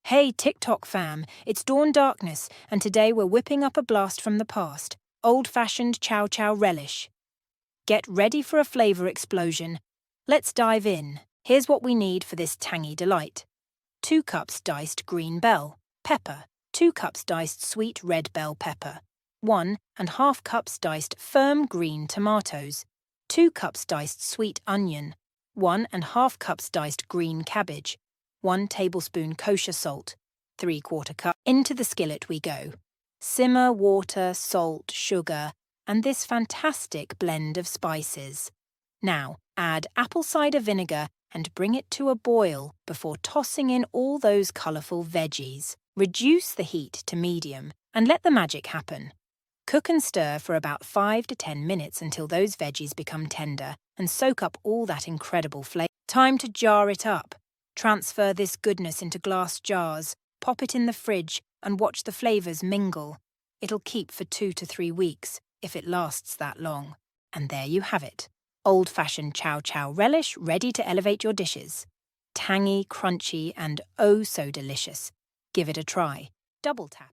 Hey TikTok fam, it's Dawn Darkness, and today we're whipping up a blast from the past. Old-fashioned Chow Chow relish. Get ready for a flavor explosion. Let's dive in. Here's what we need for this tangy delight. 2 cups diced green bell pepper, 2 cups diced sweet red bell pepper, 1½ cups diced firm green tomatoes, 2 cups diced sweet onion, 1½ cups diced green cabbage, 1 tablespoon kosher salt, 3/4 cup. Into the skillet we go. Simmer water, salt, sugar, and this fantastic blend of spices. Now, add apple cider vinegar and bring it to a boil before tossing in all those colourful veggies. Reduce the heat to medium and let the magic happen. Cook and stir for about 5 to 10 minutes until those veggies become tender and soak up all that incredible flavour. Time to jar it up. Transfer this goodness into glass jars, pop it in the fridge, and watch the flavours mingle. It'll keep for 2 to 3 weeks, if it lasts that long. And there you have it. Old-fashioned Chow Chow relish ready to elevate your dishes. Tangy, crunchy, and oh so delicious. Give it a try. Double tap.